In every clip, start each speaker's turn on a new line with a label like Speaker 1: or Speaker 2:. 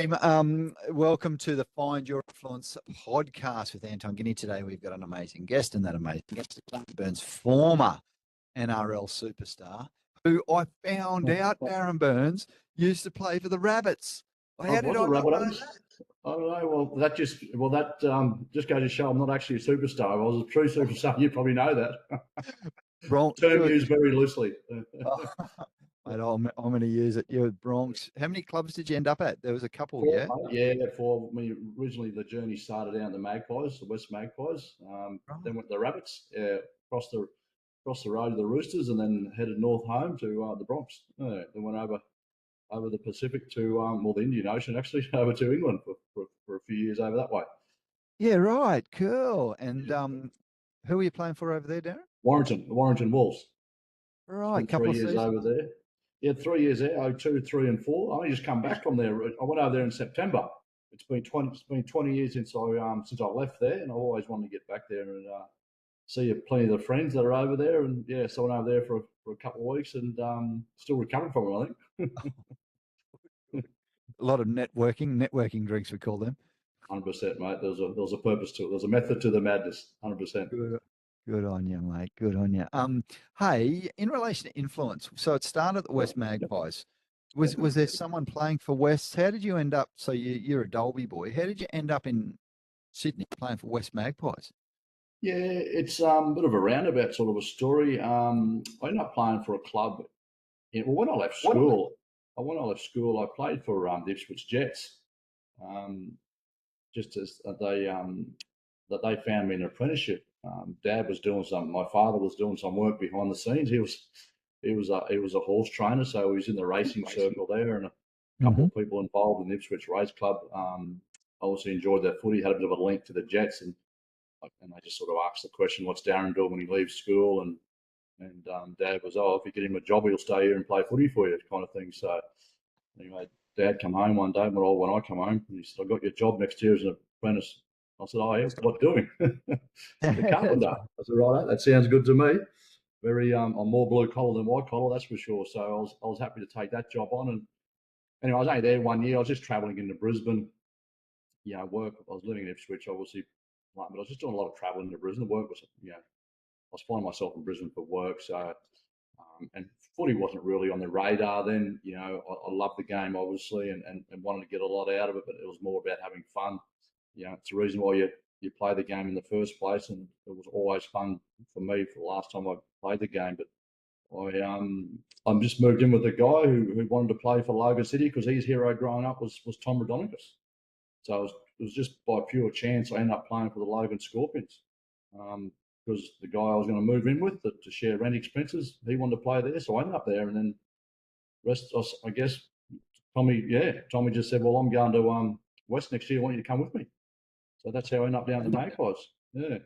Speaker 1: team. Welcome to the Find Your Influence podcast with Anton Guinea. Today we've got an amazing guest, and that amazing guest is Darren Burns, former NRL superstar, who I found out, Darren Burns, used to play for the Rabbits. How did I not know that?
Speaker 2: I don't know. Well, that just goes to show I'm not actually a superstar. I was a true superstar. You probably know that. Term used very loosely.
Speaker 1: Mate, I'm going to use it. You're Bronx. How many clubs did you end up at? There was a couple,
Speaker 2: four,
Speaker 1: yeah?
Speaker 2: Yeah, four. Originally, the journey started down the Magpies, the West Magpies. Then went to the Rabbits, across the road to the Roosters, and then headed north home to the Bronx. Then went over the Pacific to the Indian Ocean, actually, over to England for a few years over that way.
Speaker 1: Yeah, right. Cool. And who were you playing for over there, Darren?
Speaker 2: The Warrington Wolves.
Speaker 1: Right,
Speaker 2: couple of years over there. Yeah, 3 years there, 02, 3 and 4. I only just come back from there. I went over there in September. It's been 20 years since I left there, and I always wanted to get back there and see plenty of the friends that are over there. And yeah, so I went over there for a couple of weeks and still recovering from it, I think.
Speaker 1: A lot of networking drinks, we call them.
Speaker 2: 100%, mate. There was a purpose to it. There was a method to the madness. 100%.
Speaker 1: Good on you, mate. Good on you. Hey, in relation to influence, so it started at the West Magpies. Was there someone playing for West? How did you end up? So you're a Dolby boy. How did you end up in Sydney playing for West Magpies?
Speaker 2: Yeah, it's a bit of a roundabout sort of a story. I ended up playing for a club. When I left school, I played for the Ipswich Jets. Just as they found me an apprenticeship. Dad was doing my father was doing some work behind the scenes. He was a horse trainer, so he was in the racing circle there, and a couple of people involved in the Ipswich Race Club. Obviously enjoyed their footy, had a bit of a link to the Jets, and I just sort of asked the question, "What's Darren doing when he leaves school?" And Dad was, "Oh, if you get him a job, he'll stay here and play footy for you," kind of thing. So anyway, Dad come home one day when I come home, and he said, "I got your job next year as an apprentice." I said, "Oh, yeah, what doing?" The carpenter. I said, "Right, that sounds good to me." Very, I'm more blue collar than white collar, that's for sure. So I was happy to take that job on. And anyway, I was only there 1 year. I was just travelling into Brisbane. Work. I was living in Ipswich, obviously, but I was just doing a lot of travelling to Brisbane. The work was, I was finding myself in Brisbane for work. So, and footy wasn't really on the radar then. I loved the game, obviously, and wanted to get a lot out of it, but it was more about having fun. It's the reason why you play the game in the first place, and it was always fun for me for the last time I played the game. But I'm just moved in with a guy who wanted to play for Logan City because his hero growing up was Tom Rodonicus. So it was just by pure chance I ended up playing for the Logan Scorpions because the guy I was going to move in with to share rent expenses, he wanted to play there, so I ended up there. And then rest, I guess, Tommy just said, "Well, I'm going to West next year. I want you to come with me." So that's how I ended up down to the Magpies. Yeah.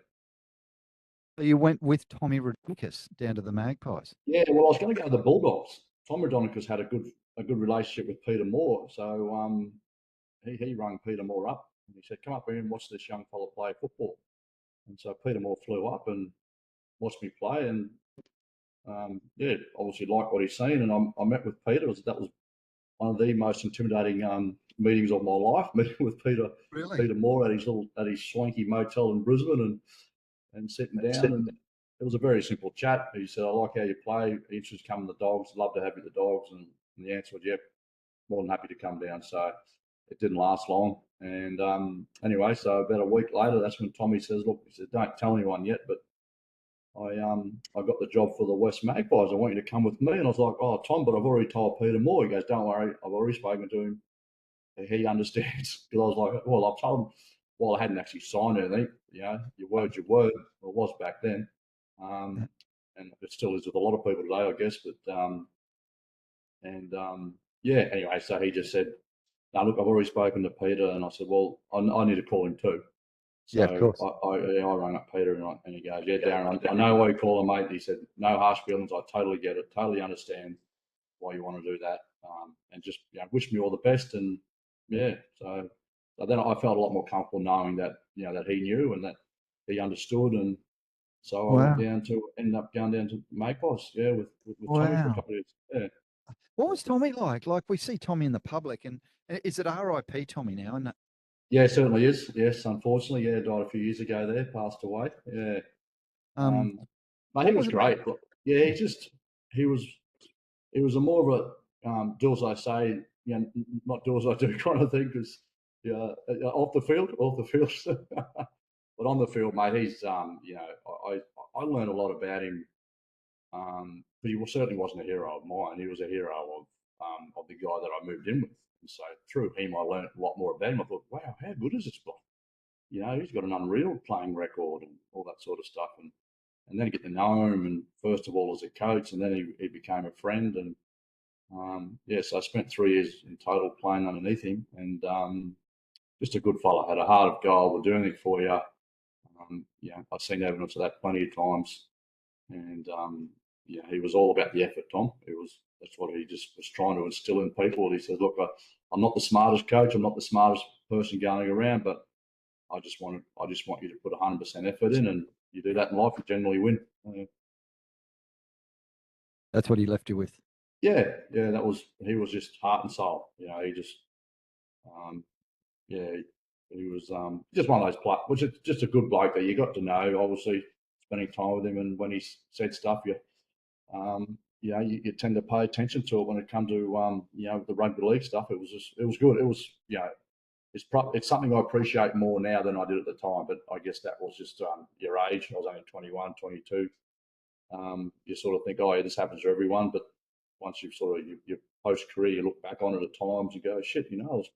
Speaker 1: So you went with Tommy Rodonicus down to the Magpies?
Speaker 2: Yeah, well, I was going to go to the Bulldogs. Tom Rodonicus had a good relationship with Peter Moore, so he rang Peter Moore up and he said, "Come up here and watch this young fella play football." And so Peter Moore flew up and watched me play, and obviously liked what he's seen. And I met with Peter. That was one of the most intimidating meetings of my life, meeting with Peter Moore at his swanky motel in Brisbane and sitting down. And it was a very simple chat. He said, "I like how you play. Are you interested in coming to the Dogs? Love to have you at the Dogs." And the answer was, "Yep, more than happy to come down." So it didn't last long. And anyway, so about a week later, that's when Tommy says, "Look," he said, "don't tell anyone yet, but I got the job for the West Magpies. I want you to come with me." And I was like, "Oh, Tom, but I've already told Peter Moore." He goes, "Don't worry, I've already spoken to him. He understands." Because I was like, "Well, I've told him." Well, I hadn't actually signed anything. Your word's your word. Well, it was back then, and it still is with a lot of people today, I guess. But anyway, so he just said, "No, look, I've already spoken to Peter." And I said, "Well, I need to call him too." So
Speaker 1: yeah, of course.
Speaker 2: I rang up Peter and he goes, "Yeah, Darren, I know why you call him, mate." He said, "No harsh feelings. I totally get it. Totally understand why you want to do that. And just wish me all the best." And yeah, so then I felt a lot more comfortable knowing that that he knew and that he understood. And so I ended up going down to Magpies, with Tommy for a couple of years. Yeah.
Speaker 1: What was Tommy like? Like we see Tommy in the public, and is it R.I.P. Tommy now? And
Speaker 2: Yeah, it certainly is. Yes, unfortunately, yeah, died a few years ago. There, passed away. Yeah, but he
Speaker 1: what
Speaker 2: was
Speaker 1: was it like?
Speaker 2: great. But yeah, he was he was a more of a do as I say, not do as I do kind of thing. Because yeah, off the field. But on the field, mate, he's I learned a lot about him. But he certainly wasn't a hero of mine. He was a hero of the guy that I moved in with. And so through him, I learned a lot more about him. I thought, wow, how good is this bloke? He's got an unreal playing record and all that sort of stuff. And then you get to know him, and first of all as a coach, and then he became a friend. And so I spent 3 years in total playing underneath him, and just a good fellow. Had a heart of gold. Will do anything for you. I've seen evidence of that plenty of times. And he was all about the effort, Tom. That's what he just was trying to instill in people. He says, "Look, I'm not the smartest coach. I'm not the smartest person going around, but I just want you to put 100% effort in, and you do that in life, you generally win."
Speaker 1: That's what he left you with.
Speaker 2: Yeah, he was just heart and soul. He just, yeah, he was just one of those players, which is just a good bloke that you got to know. Obviously, spending time with him, and when he said stuff, you tend to pay attention to it when it comes to the rugby league stuff. It was good. It was it's something I appreciate more now than I did at the time. But I guess that was just your age. I was only 21, 22. You sort of think, oh yeah, this happens to everyone. But once you've sort of your post career, you look back on it at times, you go, shit, I was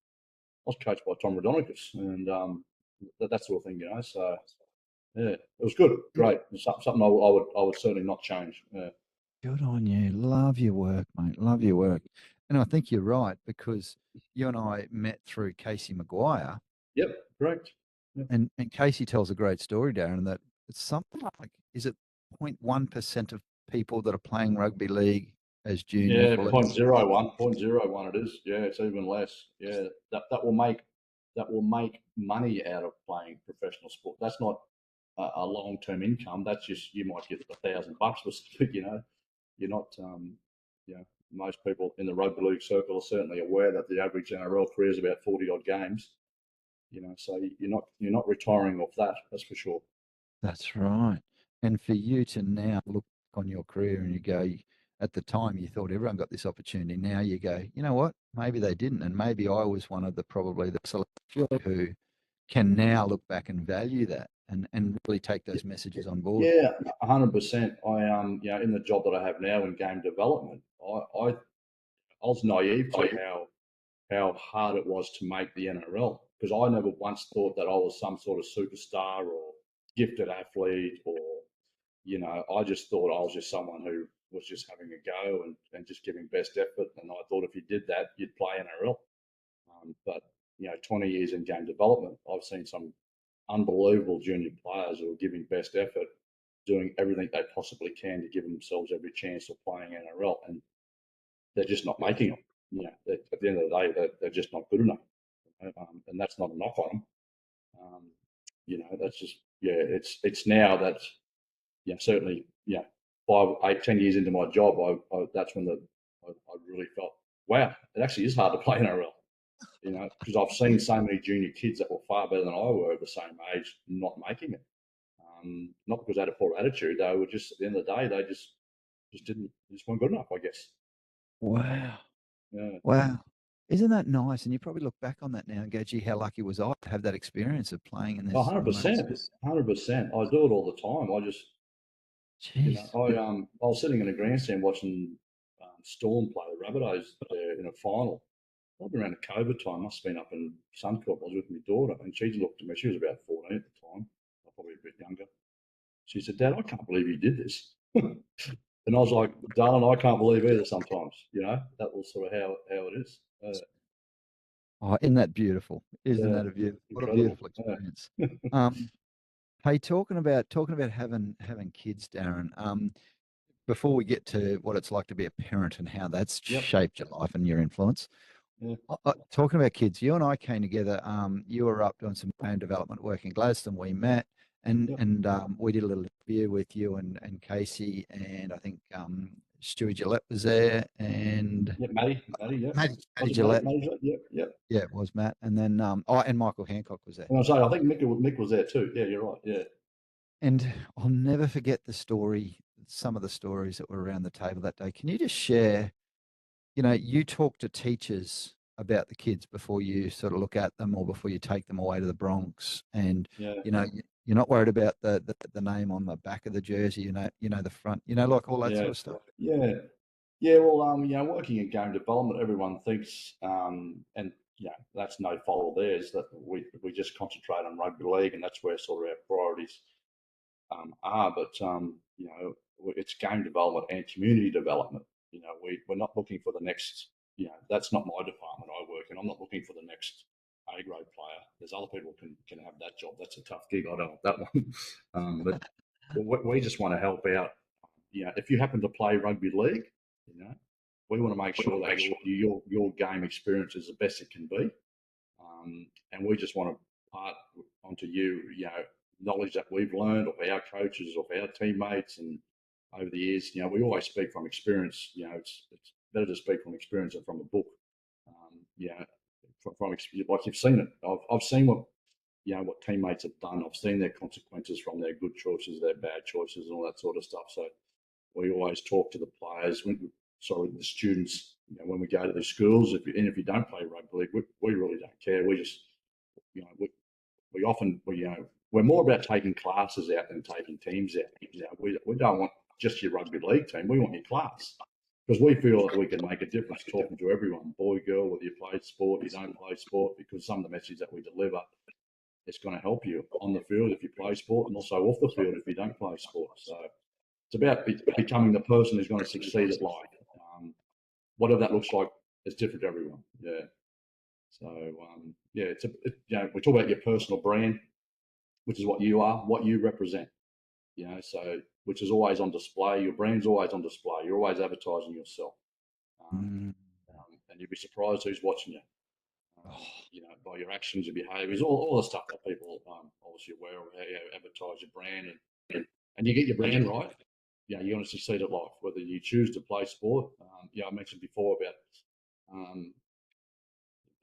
Speaker 2: coached by Tom Radonicus, and that sort of thing. So yeah, it was good, great. It's something I would certainly not change. Yeah.
Speaker 1: Good on you. Love your work, mate. Love your work. And I think you're right, because you and I met through Casey Maguire.
Speaker 2: Yep, correct. Yep.
Speaker 1: And Casey tells a great story, Darren, that it's something like, is it 0.1% of people that are playing rugby league as juniors?
Speaker 2: Yeah,
Speaker 1: Well,
Speaker 2: 0.01 it is. Yeah, it's even less. Yeah, that will make money out of playing professional sport. That's not a long term income. That's just, you might get $1,000 for something. You're not. Most people in the rugby league circle are certainly aware that the average NRL career is about 40 odd games. So you're not retiring off that. That's for sure.
Speaker 1: that's right. And for you to now look on your career and you go, at the time you thought everyone got this opportunity. Now you go, you know what? Maybe they didn't. And maybe I was one of the probably the select few who can now look back and value that and really take those messages on board.
Speaker 2: Yeah, 100%. In the job that I have now in game development, I was naive to how hard it was to make the NRL, because I never once thought that I was some sort of superstar or gifted athlete, or I just thought I was just someone who was just having a go and just giving best effort. And I thought if you did that, you'd play NRL. But 20 years in game development, I've seen some unbelievable junior players who are giving best effort, doing everything they possibly can to give themselves every chance of playing NRL, and they're just not making them. At the end of the day, they're just not good enough, and that's not a knock on them. That's just It's now that certainly 5, 8, 10 years into my job, that's when I really felt, wow, it actually is hard to play NRL. Because I've seen so many junior kids that were far better than I were at the same age not making it. Not because they had a poor attitude, they were just, at the end of the day, they just weren't good enough, I guess.
Speaker 1: Wow.
Speaker 2: Yeah.
Speaker 1: Wow. Isn't that nice? And you probably look back on that now and go, gee, how lucky was I to have that experience of playing in this?
Speaker 2: 100%. 100%. I do it all the time. I just,
Speaker 1: Jeez.
Speaker 2: I was sitting in a grandstand watching Storm play the Rabbitohs there in a final. Probably around the COVID time. Must have been up in Suncorp. I was with my daughter, and she looked at me. She was about 14 at the time, probably a bit younger. She said, "Dad, I can't believe you did this." And I was like, "Darling, I can't believe either sometimes." That was sort of how it is.
Speaker 1: Oh, isn't that beautiful? Isn't that what a beautiful experience? Hey, talking about having kids, Darren. Before we get to what it's like to be a parent and how that's shaped your life and your influence, talking about kids, you and I came together. You were up doing some game development work in Gladstone. We met, and we did a little interview with you and Casey, and I think Stewie Gillette was there, and
Speaker 2: Yeah, Matty, yeah.
Speaker 1: Matty
Speaker 2: Was it
Speaker 1: Gillette.
Speaker 2: Matty? Yep, yep.
Speaker 1: Yeah, it was Matt, and then and Michael Hancock was there.
Speaker 2: And I say, I think Mick was there too. Yeah, you're right. Yeah.
Speaker 1: And I'll never forget some of the stories that were around the table that day. Can you just share? You talk to teachers about the kids before you sort of look at them or before you take them away to the Bronx, and
Speaker 2: Yeah.
Speaker 1: you're not worried about the name on the back of the jersey. The front. Like all that
Speaker 2: Yeah.
Speaker 1: sort of stuff.
Speaker 2: Yeah. Yeah. Well, working in game development, everyone thinks, and that's no fault of theirs, that we just concentrate on rugby league, and that's where sort of our priorities are. But it's game development and community development. We're not looking for the next. That's not my department I work in. I'm not looking for the next A grade player. There's other people can have that job. That's a tough gig. I don't want that one. But we just want to help out. If you happen to play rugby league, we want to make sure that your game experience is the best it can be. And we just want to part onto knowledge that we've learned of our coaches, of our teammates, and over the years, we always speak from experience. It's better to speak from experience than from a book. From like you've seen it. I've seen what teammates have done. I've seen their consequences from their good choices, their bad choices, and all that sort of stuff. So we always talk to the players, the students. When we go to the schools, if you don't play rugby league, we really don't care. We just, we often, we're more about taking classes out than taking teams out. We don't want just your rugby league team. We want your class, because we feel that we can make a difference talking to everyone, boy, girl, whether you play sport, you don't play sport, because some of the messages that we deliver, it's going to help you on the field if you play sport, and also off the field if you don't play sport. So it's about becoming the person who's going to succeed at life. Whatever that looks like is different to everyone. Yeah. So we talk about your personal brand, which is what you are, what you represent. So which is always on display. Your brand's always on display. You're always advertising yourself, and you'd be surprised who's watching you. By your actions, your behaviours, all the stuff that people obviously aware of, how you advertise your brand, and you get your brand right. You're going to succeed at life, whether you choose to play sport. I mentioned before about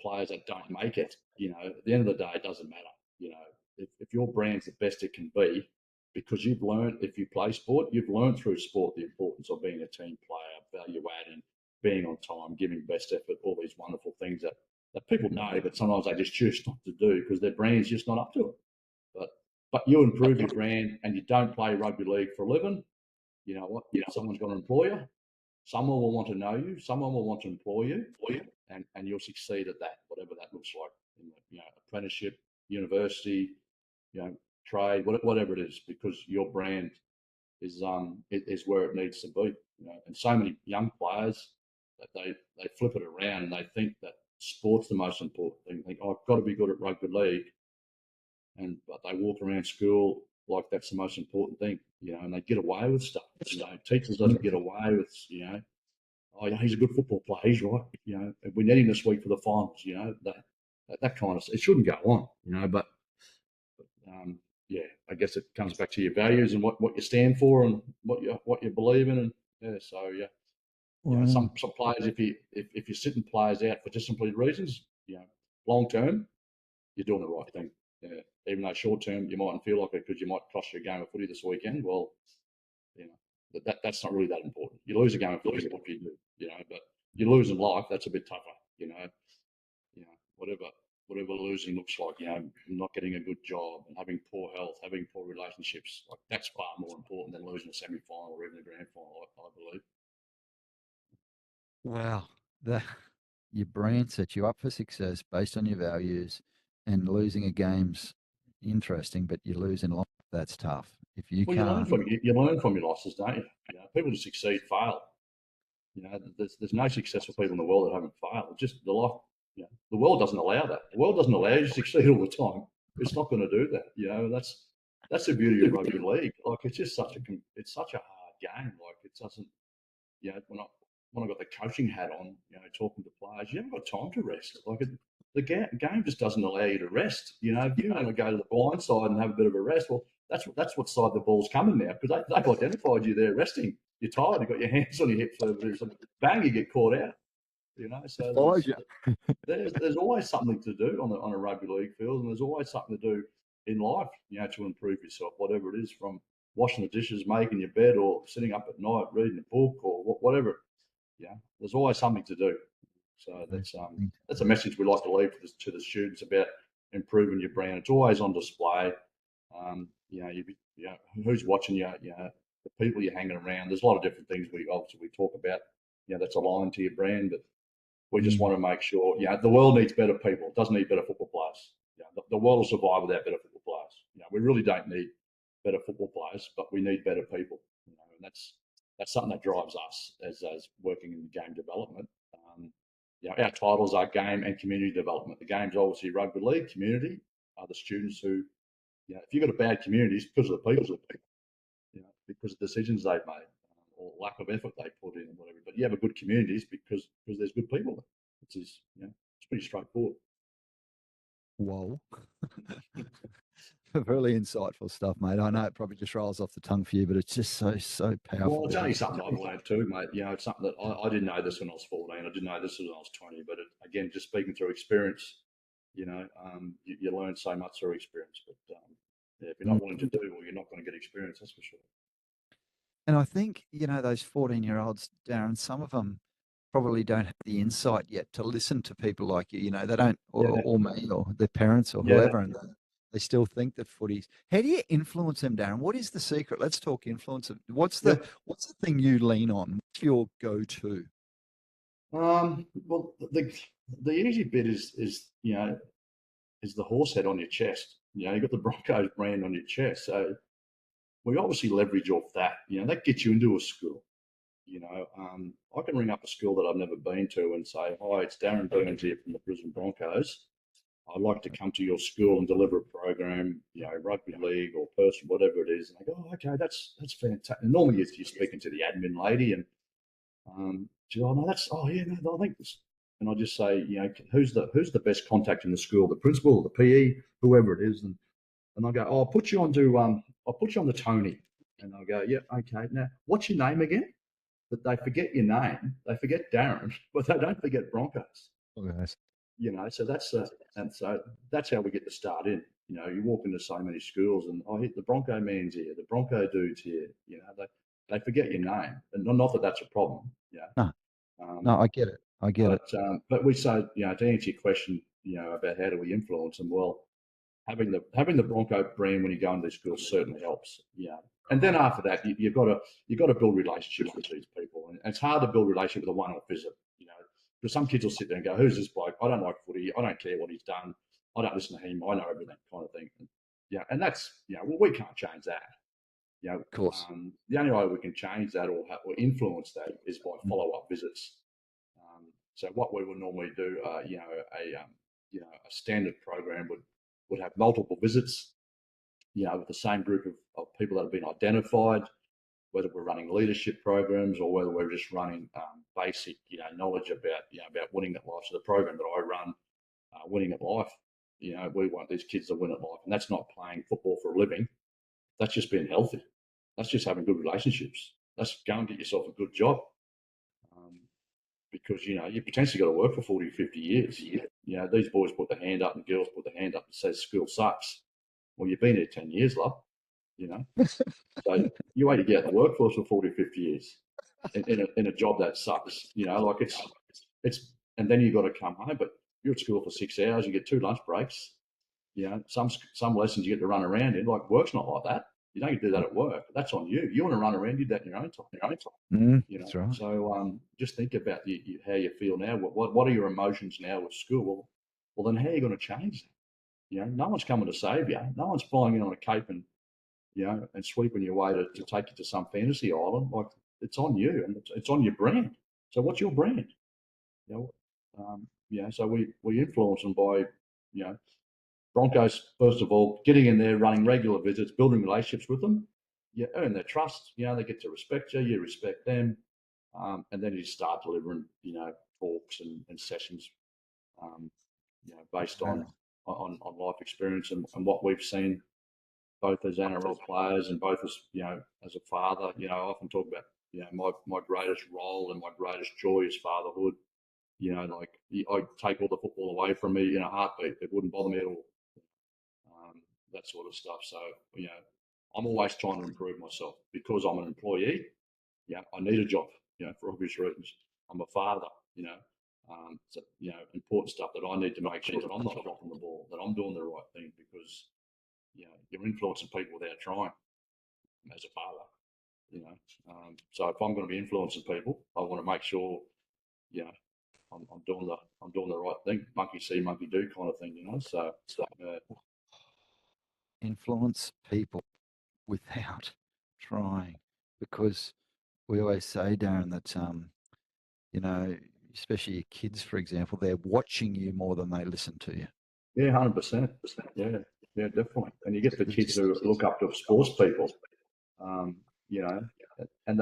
Speaker 2: players that don't make it. At the end of the day, it doesn't matter. If your brand's the best it can be, because you've learned, if you play sport, you've learned through sport the importance of being a team player, value adding, being on time, giving best effort, all these wonderful things that people know, but sometimes they just choose not to do because their brand's just not up to it. But you improve your brand and you don't play rugby league for a living, you know what? Someone's going to employ you. Someone will want to know you. Someone will want to employ you, and you'll succeed at that, whatever that looks like. Apprenticeship, university, trade, whatever it is, because your brand is where it needs to be. And so many young players that they flip it around and they think that sport's the most important thing. They think, I've got to be good at rugby league, but they walk around school like that's the most important thing, and they get away with stuff. Teachers doesn't get away with, oh yeah, he's a good football player, he's right, we need him this week for the finals, that kind of, it shouldn't go on, but I guess it comes back to your values and what you stand for and what you believe in, and some players, if you're sitting players out for disciplinary reasons, long term, you're doing the right thing. Even though short term you mightn't feel like it because you might cost you a game of footy this weekend. Well, that's not really that important. You lose a game of footy, what do you do? But you lose in life, that's a bit tougher. Whatever losing looks like. Not getting a good job and having poor health, having poor relationships. Like that's far more important than losing a semi-final or even a grand final. I believe.
Speaker 1: Wow, your brand sets you up for success based on your values, and losing a game's interesting, but you lose in life, that's tough. If you can't,
Speaker 2: you learn from your losses, don't you? People who succeed fail. There's no successful people in the world that haven't failed. Just the life. The world doesn't allow that. The world doesn't allow you to succeed all the time. It's not going to do that. That's the beauty of rugby league. Like it's just such a hard game. Like it doesn't. When I got the coaching hat on, talking to players, you haven't got time to rest. Like the game just doesn't allow you to rest. If you want to go to the blind side and have a bit of a rest, well, that's what side the ball's coming now because they've identified you there resting. you're tired, you've got your hands on your hips, and bang, you get caught out. So
Speaker 1: Follows you.
Speaker 2: there's always something to do on a rugby league field, and there's always something to do in life, to improve yourself, whatever it is, from washing the dishes, making your bed, or sitting up at night reading a book, or whatever. There's always something to do. So that's a message we like to leave to the students about improving your brand. It's always on display. Who's watching you, the people you're hanging around. There's a lot of different things we talk about, that's aligned to your brand, but we just want to make sure, the world needs better people. It doesn't need better football players. The world will survive without better football players. We really don't need better football players, but we need better people. And that's something that drives us as working in game development. Our titles are game and community development. The game's obviously rugby league. Community are the students who, if you've got a bad community, it's because of the people, because of decisions they've made, or lack of effort they put in, and whatever. But you have a good communities because there's good people there. It's pretty straightforward.
Speaker 1: Whoa. Really insightful stuff, mate. I know it probably just rolls off the tongue for you, but it's just so powerful.
Speaker 2: Well, it's only something I've learned too, mate. It's something that I didn't know this when I was 14. I didn't know this when I was 20. But again, just speaking through experience, you learn so much through experience. But if you're not willing to do, well, you're not going to get experience. That's for sure.
Speaker 1: And I think, those 14-year-olds, Darren, some of them probably don't have the insight yet to listen to people like you. They don't, or me, or their parents, or whoever, and they still think that footy's. How do you influence them, Darren? What is the secret? Let's talk influence. What's the thing you lean on? What's your go-to?
Speaker 2: Well, the easy bit is the horse head on your chest. You've got the Broncos brand on your chest, so we obviously leverage off that. That gets you into a school. I can ring up a school that I've never been to and say, "Hi, it's Darren Burns here from the Brisbane Broncos. I'd like to come to your school and deliver a program, rugby league or person, whatever it is." And they go, "Oh, okay, that's fantastic." And normally you're speaking to the admin lady, and she goes, "No, I think this." And I just say, who's the best contact in the school, the principal or the PE, whoever it is, and I go, "Oh, I'll put you on to Tony," and I'll go, "Yeah, okay. Now, what's your name again?" But they forget your name, they forget Darren, but they don't forget Broncos.
Speaker 1: Okay.
Speaker 2: So that's how we get the start in. You walk into so many schools, and I hit the Bronco man's here, the Bronco dude's here. They forget your name, and not that that's a problem.
Speaker 1: No, I get it.
Speaker 2: But we say, to answer your question, about how do we influence them? Well, having the Bronco brand when you go into these schools certainly helps. And then after that, you've got to build relationships with these people, and it's hard to build relationship with a one-off visit. Because some kids will sit there and go, "Who's this bloke? I don't like footy. I don't care what he's done. I don't listen to him. I know everything," kind of thing. And that's well, we can't change that.
Speaker 1: Of course.
Speaker 2: The only way we can change that or influence that is by follow-up visits. So what we would normally do, a standard program would have multiple visits, with the same group of people that have been identified, whether we're running leadership programs or whether we're just running basic, knowledge about winning at life. So the program that I run, Winning at Life, we want these kids to win at life, and that's not playing football for a living. That's just being healthy. That's just having good relationships. That's go and get yourself a good job. Because, you potentially got to work for 40, 50 years. These boys put their hand up and girls put their hand up and say school sucks. Well, you've been here 10 years, love, So you wait to get out of the workforce for 40, 50 years in a job that sucks. It's and then you've got to come home, but you're at school for 6 hours, you get 2 lunch breaks. Some lessons you get to run around in. Like, work's not like that. You don't do that at work. That's on you. You want to run around, do that in your own time.
Speaker 1: That's right.
Speaker 2: So just think about how you feel now. What are your emotions now with school? Well, then how are you going to change that? No one's coming to save you. No one's flying in on a cape and and sweeping your way to take you to some fantasy island. Like, it's on you, and it's on your brand. So what's your brand? So we influence them by Broncos, first of all, getting in there, running regular visits, building relationships with them. You earn their trust. They get to respect you. You respect them, and then you start delivering, talks and sessions, based on life experience and what we've seen, both as NRL players and both as as a father. I often talk about my greatest role and my greatest joy is fatherhood. Like I'd take all the football away from me in a heartbeat. It wouldn't bother me at all. That sort of stuff. So, I'm always trying to improve myself because I'm an employee. Yeah, I need a job, for obvious reasons. I'm a father, so, important stuff that I need to make sure that I'm not dropping the ball, that I'm doing the right thing because, you're influencing people without trying as a father, so if I'm going to be influencing people, I want to make sure, you know, I'm doing the right thing, monkey see, monkey do kind of thing, So,
Speaker 1: Influence people without trying, because we always say, Darren, that you know, especially your kids, for example, they're watching you more than they listen to you.
Speaker 2: Yeah, 100%. Yeah, yeah, definitely. And you get the kids who look up to sports people, um, you know, and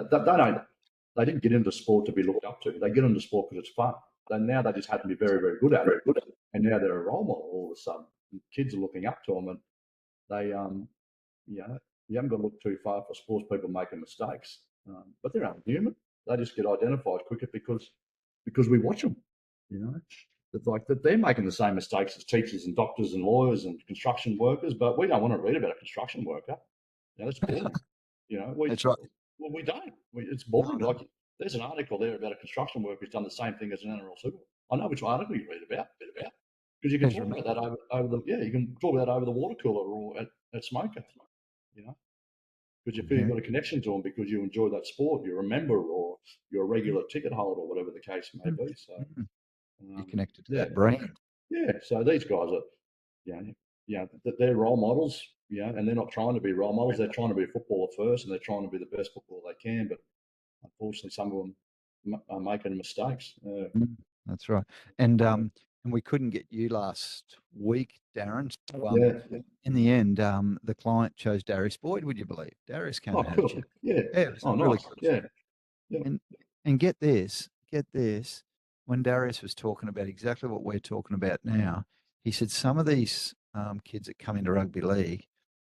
Speaker 2: they didn't get into sport to be looked up to. They get into sport because it's fun. And now they just happen to be very, very good at it. And now they're a role model all of a sudden. And kids are looking up to them, and they, you know, you haven't got to look too far for sports people making mistakes. But they're only human. They just get identified quicker because we watch them. It's like that they're making the same mistakes as teachers and doctors and lawyers and construction workers, but we don't want to read about a construction worker. That's boring.
Speaker 1: That's right.
Speaker 2: Well, we don't. It's
Speaker 1: No,
Speaker 2: boring.
Speaker 1: no.
Speaker 2: Like there's an article there about a construction worker who's done the same thing as an NRL super. I know which article you read about, because you can
Speaker 1: Please
Speaker 2: talk
Speaker 1: remember.
Speaker 2: about that over the you can talk about that over the water cooler or at Smoker. Because you feel you've
Speaker 1: Yeah.
Speaker 2: got a connection to them because you enjoy that sport, you're a member or you're a regular ticket holder, or whatever the case may be. So,
Speaker 1: You're connected to
Speaker 2: yeah,
Speaker 1: that brand.
Speaker 2: yeah. So these guys are, they're role models, and they're not trying to be role models. They're trying to be a footballer first, and they're trying to be the best footballer they can. But unfortunately, some of them are making mistakes.
Speaker 1: That's right. And we couldn't get you last week, Darren. So,
Speaker 2: Yeah.
Speaker 1: in the end, the client chose Darius Boyd. Would you believe? Darius came
Speaker 2: Oh,
Speaker 1: and had a
Speaker 2: cool.
Speaker 1: chat.
Speaker 2: Yeah.
Speaker 1: Yeah, it was
Speaker 2: Oh,
Speaker 1: really
Speaker 2: nice.
Speaker 1: cool.
Speaker 2: Yeah. Yeah.
Speaker 1: And get this. When Darius was talking about exactly what we're talking about now, he said some of these kids that come into rugby league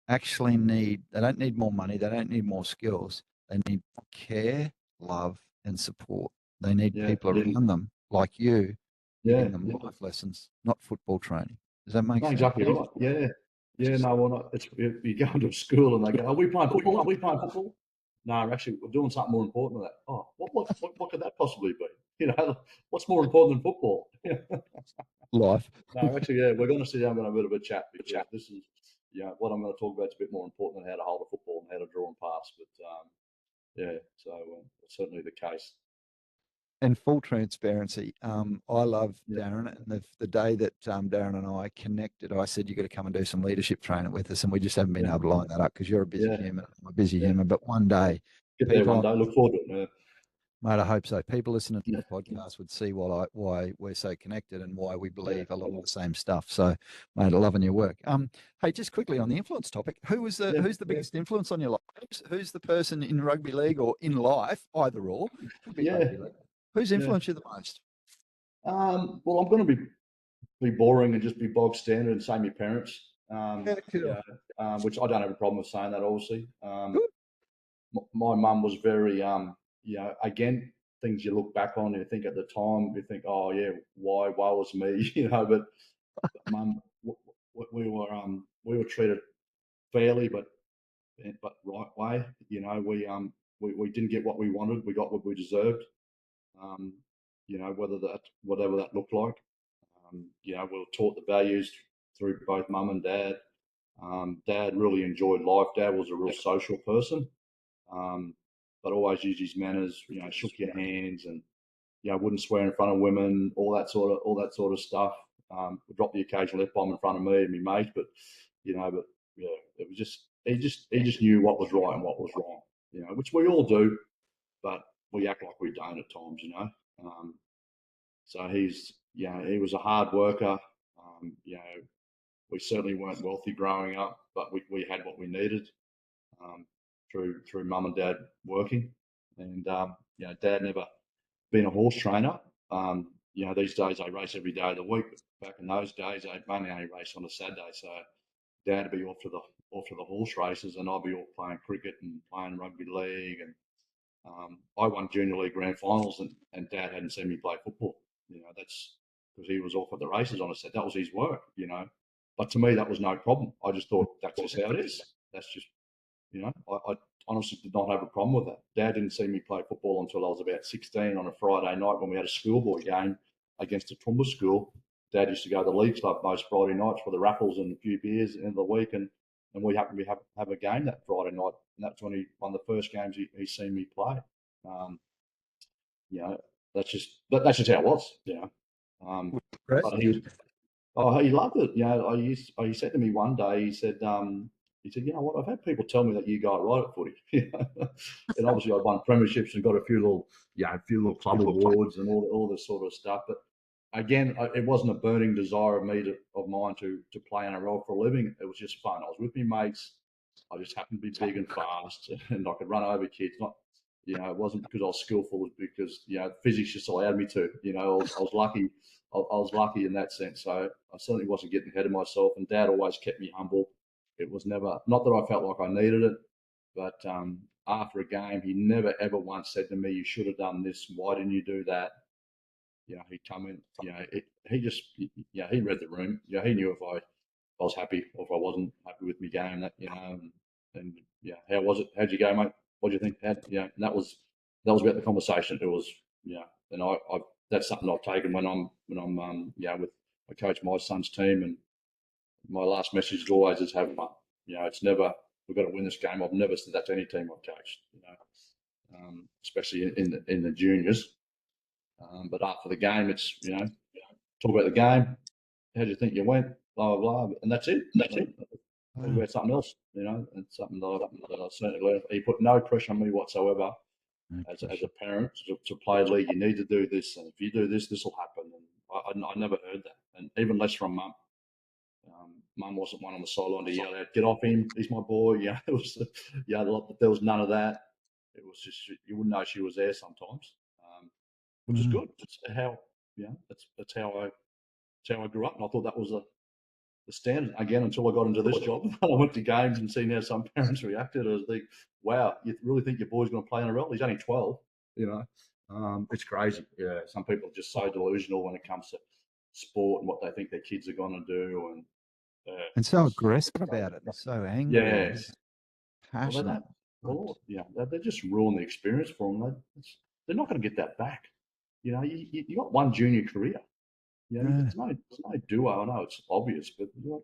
Speaker 1: actually they don't need more money, they don't need more skills, they need care, love, and support. They need
Speaker 2: Yeah.
Speaker 1: people around them like you,
Speaker 2: Yeah.
Speaker 1: giving them life lessons, not football training. Does that make
Speaker 2: No,
Speaker 1: sense?
Speaker 2: exactly right. Yeah. Yeah, no, well, not, you go into a school and they go, "Are we playing football? Are we playing football?" No, actually, we're doing something more important than that. Oh, what could that possibly be? What's more important than football?
Speaker 1: Life.
Speaker 2: No, actually, yeah, we're going to sit down and have a bit of a chat because this is, what I'm going to talk about is a bit more important than how to hold a football and how to draw and pass. But yeah, so it's certainly the case.
Speaker 1: And full transparency, I love
Speaker 2: Yeah,
Speaker 1: Darren. And the day that Darren and I connected, I said, "You got to come and do some leadership training with us." And we just haven't been
Speaker 2: yeah,
Speaker 1: able to line that up because you're a busy
Speaker 2: yeah,
Speaker 1: human. I'm a busy
Speaker 2: yeah.
Speaker 1: human. But one day,
Speaker 2: Get there one
Speaker 1: people,
Speaker 2: day. Look forward to it.
Speaker 1: mate, I hope so. People listening to
Speaker 2: Yeah,
Speaker 1: the podcast would see why we're so connected and why we believe a lot of the same stuff. So, mate, loving your work. Hey, just quickly on the influence topic, who's
Speaker 2: yeah,
Speaker 1: the biggest influence on your life? Who's the person in rugby league or in life, either or, could be
Speaker 2: yeah,
Speaker 1: rugby league, who's
Speaker 2: yeah.
Speaker 1: influenced you the most?
Speaker 2: Well, I'm going to be boring and just be bog standard and say my parents.
Speaker 1: Yeah, cool.
Speaker 2: Which I don't have a problem with saying that. Obviously,
Speaker 1: Good.
Speaker 2: my mum was very, again, things you look back on, you think at the time, you think, oh yeah, why was me, but mum, we were treated fairly, but right way, we didn't get what we wanted, we got what we deserved, um, whatever that looked like, we were taught the values through both mum and dad. Dad really enjoyed life. Dad was a real social person, um, but always used his manners. Shook your hands and wouldn't swear in front of women. All that sort of stuff. Would drop the occasional f bomb in front of me and my mate, but yeah, it was just he just knew what was right and what was wrong. Which we all do, but we act like we don't at times. So he was a hard worker. We certainly weren't wealthy growing up, but we had what we needed, um, through mum and dad working. And dad never been a horse trainer. These days they race every day of the week. But back in those days, they mainly only race on a Saturday. So dad would be off to the horse races, and I'd be off playing cricket and playing rugby league and I won junior league grand finals, and Dad hadn't seen me play football. That's because he was off at the races on a set. That was his work. But to me, that was no problem. I just thought that's just how it is. That's just, I honestly did not have a problem with that. Dad didn't see me play football until I was about 16 on a Friday night when we had a schoolboy game against a Toowoomba school. Dad used to go to the league club most Friday nights for the raffles and a few beers at the end of the week, and we happened to have a game that Friday night, and that's when he won the first games he's seen me play. Um, you know, that's just how it was. But he loved it. He said to me one day, he said, you know what, I've had people tell me that you go right at footy. And obviously I won premierships and got a few little club awards and all this sort of stuff. But again, it wasn't a burning desire of mine to play NRL for a living. It was just fun. I was with my mates. I just happened to be big and fast, and I could run over kids. It wasn't because I was skillful. It was because physics just allowed me to. I was lucky. I was lucky in that sense. So I certainly wasn't getting ahead of myself. And Dad always kept me humble. It was never, not that I felt like I needed it, but after a game, he never ever once said to me, "You should have done this. Why didn't you do that?" He'd come in. He just, he read the room. He knew if I was happy or if I wasn't happy with my game. And how was it? How'd you go, mate? What do you think? And that was about the conversation. It was, and I that's something I've taken when I'm with I coach my son's team, and my last message is always is have fun. It's never we've got to win this game. I've never said that to any team I've coached. Especially in the juniors. But after the game, it's talk about the game. How do you think you went? Blah blah blah, and that's it. Talk about something else. And something that I certainly learned. He put no pressure on me whatsoever. As a parent to play league, you need to do this, and if you do this, this will happen. And I never heard that, and even less from Mum. Mum wasn't one on the sideline to yell out, "Get off him! He's my boy!" It was, there was none of that. It was just you wouldn't know she was there sometimes, which is good. It's how that's how I grew up, and I thought that was the standard again until I got into this job. I went to games and seen how some parents reacted. I was like, wow, you really think your boy's going to play NRL? He's only 12. It's crazy. Yeah, some people are just so delusional when it comes to sport and what they think their kids are going to do,
Speaker 1: and so aggressive about it. They're so angry.
Speaker 2: Yeah,
Speaker 1: Passionate.
Speaker 2: They just ruin the experience for them. They're not going to get that back. You got one junior career. There's no duo. I know it's obvious, but you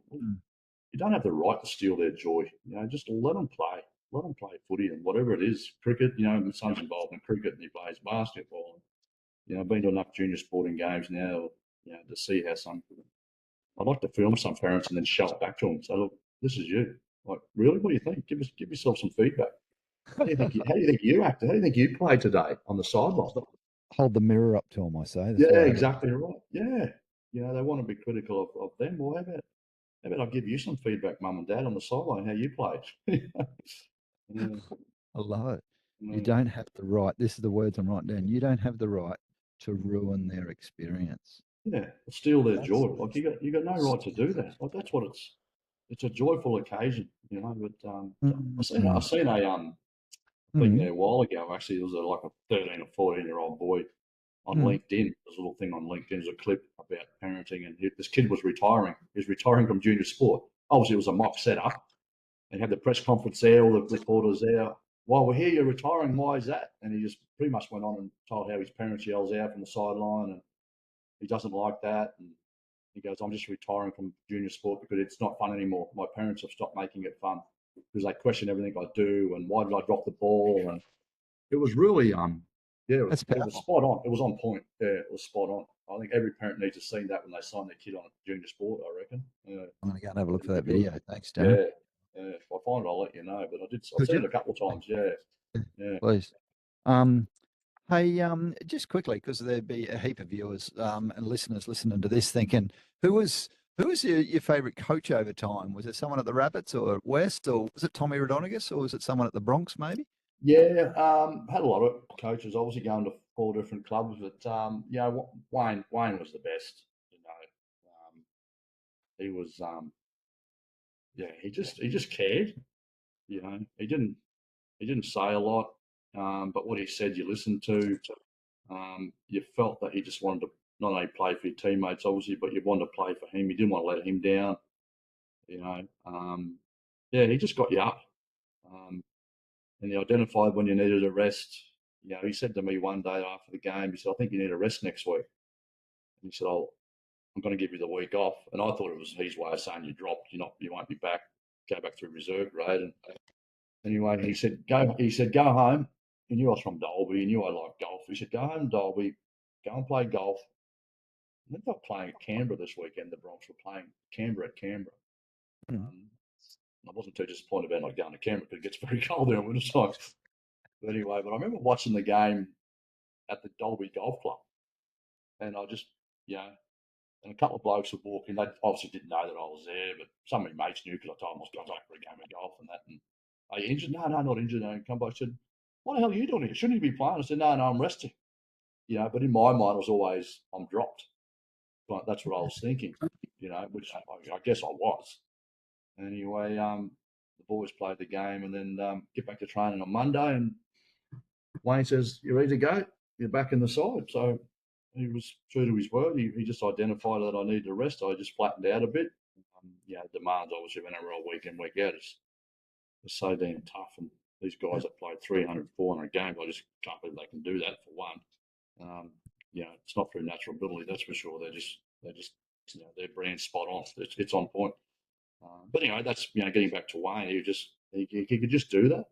Speaker 2: don't have the right to steal their joy. Just let them play. Let them play footy and whatever it is. Cricket, my son's involved in cricket and he plays basketball. I've been to enough junior sporting games now, to see how I'd like to film some parents and then show it back to them. So look, this is you. Like, really? What do you think? Give yourself some feedback. How do you think you acted? How do you think you played today on the sideline?
Speaker 1: Hold the mirror up to them, I say.
Speaker 2: Exactly right. Yeah. They want to be critical of them. Well, how about I give you some feedback, Mum and Dad, on the sideline, how you played?
Speaker 1: I love it. You don't have the right. This is the words I'm writing down. You don't have the right to ruin their experience.
Speaker 2: Yeah, steal their joy. Like you got no right to do that. Like that's what it's a joyful occasion, But I seen a thing there a while ago. Actually, it was like a 13 or 14-year-old boy on LinkedIn. There's a little thing on LinkedIn. There's a clip about parenting, and this kid was retiring. He was retiring from junior sport. Obviously, it was a mock setup. And had the press conference there, all the reporters there. Well, we're here, you're retiring. Why is that? And he just pretty much went on and told how his parents yells out from the sideline, and he doesn't like that. And he goes, "I'm just retiring from junior sport because it's not fun anymore. My parents have stopped making it fun because they question everything I do, and why did I drop the ball?" And it was really it was spot on. It was on point. Yeah, it was spot on. I think every parent needs to see that when they sign their kid on junior sport, I reckon.
Speaker 1: I'm going to go and have a look for that video. Thanks, Darren.
Speaker 2: Yeah, if I find it, I'll let you know. But I've seen it a couple of times. Yeah.
Speaker 1: Please. Hey, just quickly, because there'd be a heap of viewers and listeners listening to this, thinking, who was your favourite coach over time? Was it someone at the Rabbits or at West, or was it Tommy Rodonigus, or was it someone at the Bronx, maybe?
Speaker 2: Yeah, had a lot of coaches. Obviously, going to 4 different clubs, but Wayne was the best. He was he just cared. He didn't say a lot. but what he said you listened to. You felt that he just wanted to not only play for your teammates, obviously, but you wanted to play for him. You didn't want to let him down. He just got you up. And he identified when you needed a rest. He said to me one day after the game, he said, "I think you need a rest next week." And he said, "Oh, I'm going to give you the week off." And I thought it was his way of saying you dropped, you won't be back, go back through reserve grade. And anyway, he said, go home. He knew I was from Dalby. He knew I liked golf. He said, "Go home, Dalby, go and play golf." I think they're playing at Canberra this weekend. The Bronx were playing Canberra at Canberra. I wasn't too disappointed about not going to Canberra because it gets very cold there in winter time. But anyway, I remember watching the game at the Dalby Golf Club, and I just, and a couple of blokes were walking. They obviously didn't know that I was there, but some of my mates knew because I told them I was going back for a game of golf and that. And are you injured? No, not injured. And come back. I said, "What the hell are you doing here? Shouldn't you be playing?" I said, No, I'm resting. But in my mind, it was always, I'm dropped. But that's what I was thinking, which I guess I was. Anyway, the boys played the game and then get back to training on Monday. And Wayne says, "You're ready to go. You're back in the side." So he was true to his word. He just identified that I needed a rest. I just flattened out a bit. Demands obviously of NRL week in, week out is so damn tough. And these guys that played 300, 400 games, I just can't believe they can do that for one. It's not through natural ability, that's for sure. They're just their brand spot on. It's on point. But anyway, that's getting back to Wayne. He could just do that.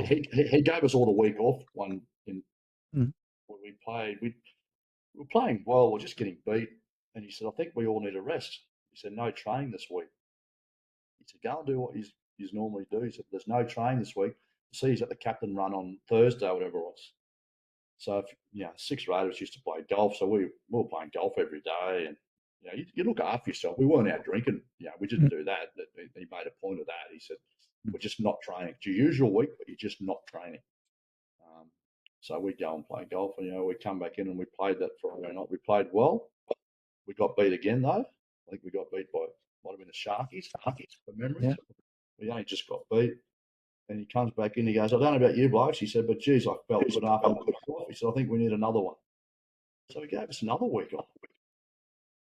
Speaker 2: He gave us all the week off. When we played, we were playing well. We're just getting beat, and he said, "I think we all need a rest." He said, "No training this week." He said, "Go and do what you normally do." He said, "There's no training this week." See, he's at the captain run on Thursday, whatever it was. So, six Raiders used to play golf, so we were playing golf every day, and you look after yourself. We weren't out drinking. We didn't do that. He made a point of that. He said, "We're just not training. It's your usual week, but you're just not training." So we go and play golf, and we come back in and we played that Friday night. We played well. We got beat again though. I think we got beat by might have been the Sharkies, from memory. Yeah. We only just got beat. And he comes back in, he goes, "I don't know about you blokes," he said, "but geez, I felt good after the week off." He said, "I think we need another one." So he gave us another week off.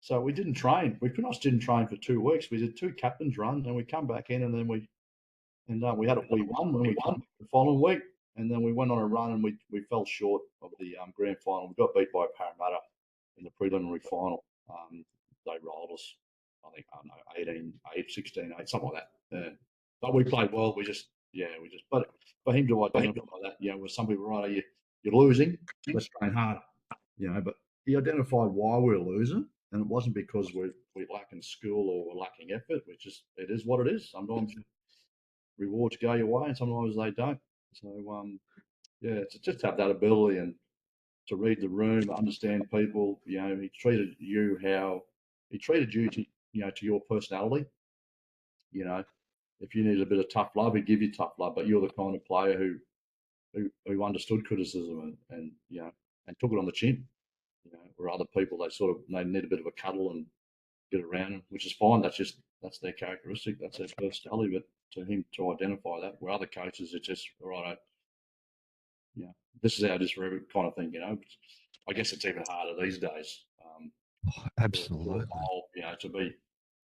Speaker 2: So we didn't train. We pretty much didn't train for 2 weeks. We did 2 captains runs, and we come back in, and then we won when we won the following week, and then we went on a run, and we fell short of the grand final. We got beat by Parramatta in the preliminary final. They rolled us, I think, 18, 8, 16, 8, something like that. But we played well. But for him to identify that, with some people, right, you're losing, let's train harder, but he identified why we were losing, and it wasn't because we're lacking skill or we're lacking effort. It is what it is. Sometimes rewards go your way and sometimes they don't. So, to just have that ability and to read the room, understand people, he treated you to your personality. If you needed a bit of tough love, he'd give you tough love, but you're the kind of player who understood criticism and took it on the chin. Where other people, they need a bit of a cuddle and get around them, which is fine. That's their characteristic, that's their personality. But to him to identify that, where other coaches, it's just right. This is how it is for every kind of thing. I guess it's even harder these days.
Speaker 1: Absolutely.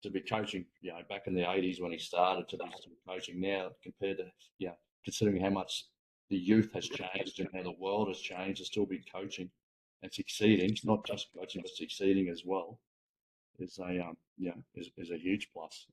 Speaker 2: To be coaching, back in the 80s when he started, to be coaching now, compared to, considering how much the youth has changed and how the world has changed, to still be coaching and succeeding, not just coaching but succeeding as well, is a huge plus.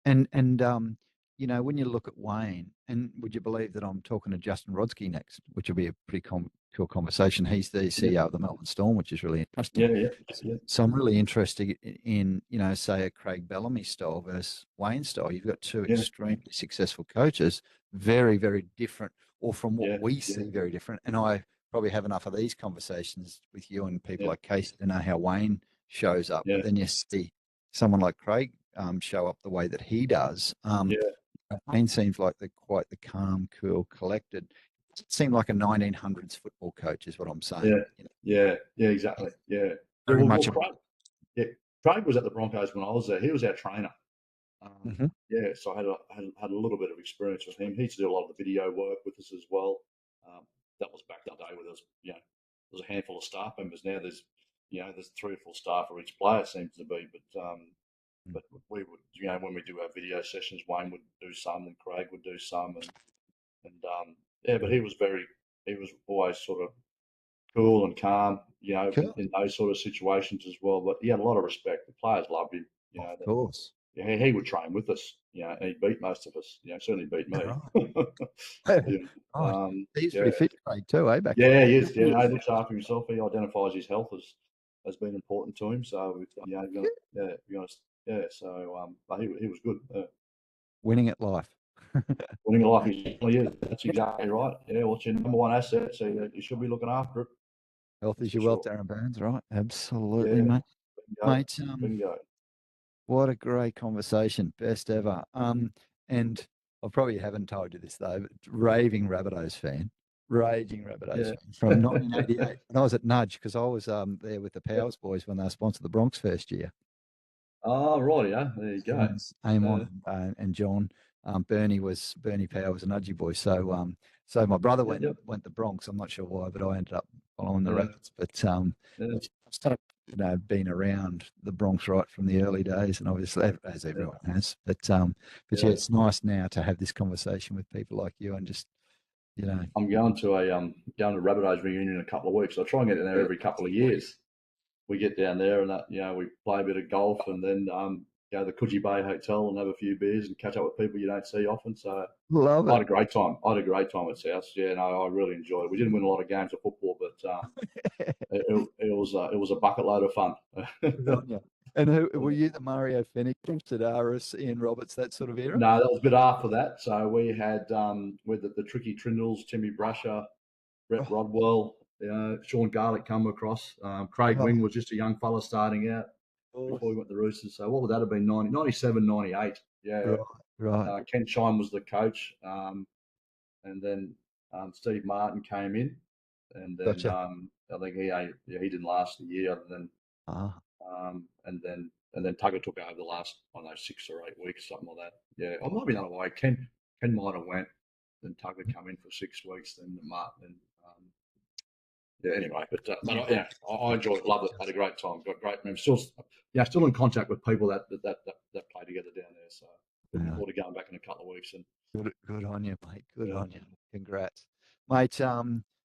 Speaker 1: And when you look at Wayne, and would you believe that I'm talking to Justin Rodsky next, which will be a pretty cool conversation. He's the CEO of the Melbourne Storm, which is really interesting.
Speaker 2: Yeah.
Speaker 1: So I'm really interested in, say a Craig Bellamy style versus Wayne style. You've got two extremely successful coaches, very, very different, or from what we see, very different. And I probably have enough of these conversations with you and people like Casey to know how Wayne shows up. But then you see someone like Craig show up the way that he does. Wayne seems like quite the calm, cool, collected. It seemed like a 1900s football coach, is what I'm saying.
Speaker 2: Yeah, exactly. Yeah,
Speaker 1: very much.
Speaker 2: Craig was at the Broncos when I was there. He was our trainer.
Speaker 1: Mhm.
Speaker 2: Yeah, so I had a little bit of experience with him. He used to do a lot of the video work with us as well. Um, that was back in the day where there's a handful of staff members. Now there's 3 or 4 staff for each player, it seems to be.
Speaker 1: Mm.
Speaker 2: But we would, when we do our video sessions, Wayne would do some, and Craig would do some, and yeah. But he was always sort of cool and calm,
Speaker 1: Cool.
Speaker 2: in those sort of situations as well. But he had a lot of respect. The players loved him.
Speaker 1: Of course.
Speaker 2: Yeah, he would train with us, and he beat most of us. Certainly beat
Speaker 1: Yeah,
Speaker 2: me.
Speaker 1: right. Right. He's
Speaker 2: Yeah,
Speaker 1: pretty fit, Craig, too, eh, back then?
Speaker 2: yeah, he is. Yeah, he looks after himself. He identifies his health as being important to him. So be honest, yeah. So, but he was good.
Speaker 1: Winning at life.
Speaker 2: Winning a life, he certainly is. That's exactly right. Yeah, what's your number one asset? So you should be looking after it.
Speaker 1: Health
Speaker 2: That's
Speaker 1: is
Speaker 2: for
Speaker 1: your wealth,
Speaker 2: sure.
Speaker 1: Darren Burns, right? Absolutely,
Speaker 2: Yeah,
Speaker 1: mate.
Speaker 2: bingo,
Speaker 1: Mate,
Speaker 2: bingo.
Speaker 1: what a great conversation. Best ever. And I probably haven't told you this though, but raving Rabbitohs fan. Raging Rabbitohs
Speaker 2: Yeah.
Speaker 1: fan from 1988. And I was at Nudge because I was there with the Powers boys when they sponsored the Bronx first year.
Speaker 2: Oh, right, yeah. There you go.
Speaker 1: Amon and John. Bernie Power was a Nudgy boy. So my brother
Speaker 2: Yep, yep.
Speaker 1: went the Bronx. I'm not sure why, but I ended up following the
Speaker 2: Yeah,
Speaker 1: Rabbits. But
Speaker 2: yeah,
Speaker 1: I've started, been around the Bronx right from the early days, and obviously as
Speaker 2: yeah,
Speaker 1: everyone has. But yeah,
Speaker 2: yeah.
Speaker 1: it's nice now to have this conversation with people like you and just you know.
Speaker 2: I'm going to a Rabbitohs reunion in a couple of weeks. I try and get in there every couple of years. We get down there and we play a bit of golf and then go to the Coogee Bay Hotel and have a few beers and catch up with people you don't see often. So
Speaker 1: Love
Speaker 2: I
Speaker 1: it.
Speaker 2: had a great time. I had a great time at South. Yeah, no, I really enjoyed it. We didn't win a lot of games of football, but it was a bucket load of fun.
Speaker 1: Good on you. And who were you? The Mario Fennick, Sedaris, Ian Roberts, that sort of era?
Speaker 2: No, that was a bit after that. So we had with the Tricky Trindles, Timmy Brasher, Brett
Speaker 1: Oh,
Speaker 2: Rodwell, Sean Garlick come across. Craig
Speaker 1: oh,
Speaker 2: Wing was just a young fella starting out
Speaker 1: oh,
Speaker 2: before we went to the Roosters. So what would that have been? 97, 98. Yeah.
Speaker 1: right, right.
Speaker 2: Ken Shine was the coach. And then Steve Martin came in. And then
Speaker 1: Gotcha.
Speaker 2: I think he didn't last a year.
Speaker 1: Ah,
Speaker 2: And then Tugger took over the last, I don't know, 6 or 8 weeks, something like that. Yeah. Or maybe another way. Ken might have went. Then Tugger come in for 6 weeks. Then Martin. Yeah, anyway, I enjoyed it, loved it, had a great time, got great memories. Still in contact with people that play together down there. So looking
Speaker 1: yeah.
Speaker 2: forward to going back in a couple of weeks. And
Speaker 1: Good on you, mate. Good
Speaker 2: yeah,
Speaker 1: on you. Congrats. Mate,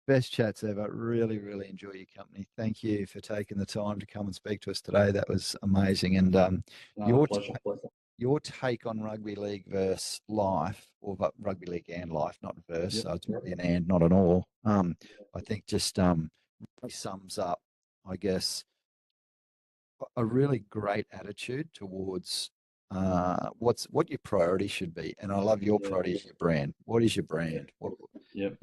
Speaker 1: best chats ever. Really, really enjoy your company. Thank you for taking the time to come and speak to us today. That was amazing. And
Speaker 2: no,
Speaker 1: your
Speaker 2: pleasure, pleasure.
Speaker 1: your take on rugby league versus life, or rugby league and life, not verse.
Speaker 2: Yep,
Speaker 1: So it's really an and, not an or. I think just really sums up, I guess, a really great attitude towards what your priority should be. And I love your
Speaker 2: yeah,
Speaker 1: priority is your brand. What is your brand? What
Speaker 2: yep,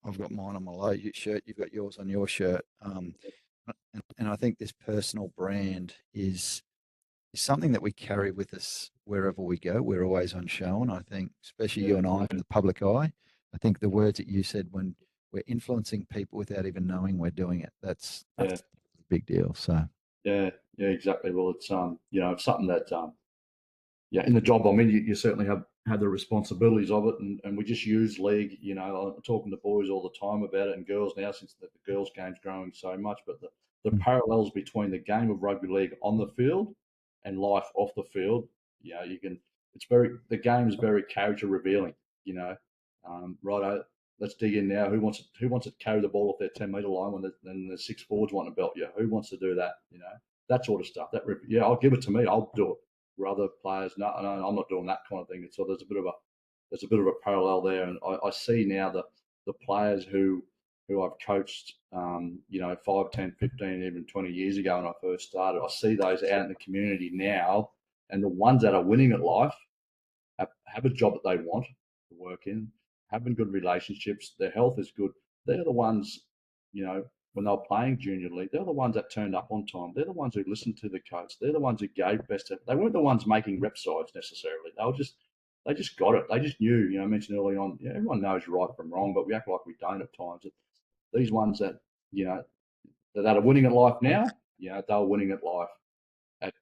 Speaker 1: I've got mine on my low shirt. You've got yours on your shirt. And I think this personal brand is something that we carry with us wherever we go. We're always on show, and I think, especially
Speaker 2: yeah,
Speaker 1: you and I in the public eye, I think the words that you said when we're influencing people without even knowing we're doing it, that's
Speaker 2: yeah,
Speaker 1: a big deal. So.
Speaker 2: yeah, yeah, exactly. Well, it's it's something that in the job I'm in, you certainly have the responsibilities of it, and we just use league. I'm talking to boys all the time about it, and girls now, since the girls' game's growing so much. But the parallels between the game of rugby league on the field and life off the field, you can. The game is very character revealing. Righto, let's dig in now. Who wants to carry the ball off their 10 meter line when the 6 forwards want to belt you? Who wants to do that? That sort of stuff. I'll give it to me. I'll do it. Where other players, no, I'm not doing that kind of thing. So there's a bit of a parallel there, and I see now the players who I've coached, 5, 10, 15, even 20 years ago when I first started. I see those out in the community now, and the ones that are winning at life have a job that they want to work in, having good relationships, their health is good. They're the ones, when they were playing junior league, they're the ones that turned up on time. They're the ones who listened to the coach. They're the ones who gave best. They weren't the ones making rep sides necessarily. They just got it. They just knew. I mentioned early on, everyone knows right from wrong, but we act like we don't at times. These ones that, that are winning at life now, they're winning at life at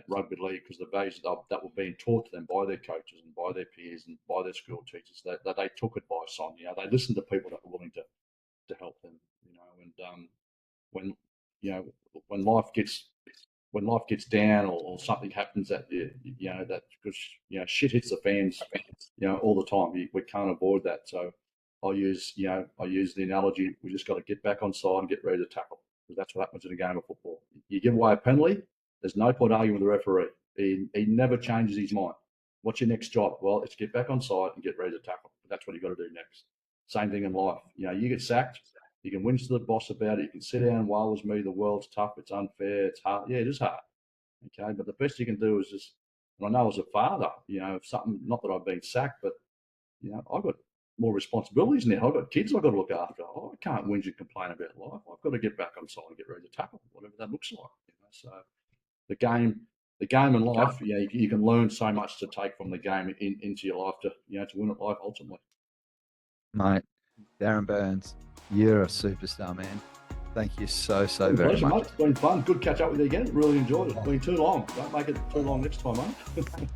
Speaker 2: rugby league, because the values that were being taught to them by their coaches and by their peers and by their school teachers, that they took advice on. They listened to people that were willing to help them. And when when life gets down, or something happens that that, because shit hits the fans all the time. We can't avoid that. So I use the analogy: we just got to get back on side and get ready to tackle, because that's what happens in a game of football. You give away a penalty, there's no point arguing with the referee. He never changes his mind. What's your next job? Well, it's get back on side and get ready to tackle. That's what you got to do next. Same thing in life. You get sacked, you can whinge to the boss about it. You can sit down and wail as me. The world's tough. It's unfair. It's hard. Yeah, it is hard. Okay, but the best you can do is just. And I know as a father, something. Not that I've been sacked, but I've got more responsibilities now. I've got kids I've got to look after. I can't whinge and complain about life. I've got to get back on side and get ready to tackle, whatever that looks like. So the game and life, you can learn so much to take from the game into your life to win at life ultimately.
Speaker 1: Mate, Darren Burns, you're a superstar, man. Thank you so very much.
Speaker 2: Mate. It's been fun. Good catch up with you again. Really enjoyed it. It's been too long. Don't make it too long next time, mate.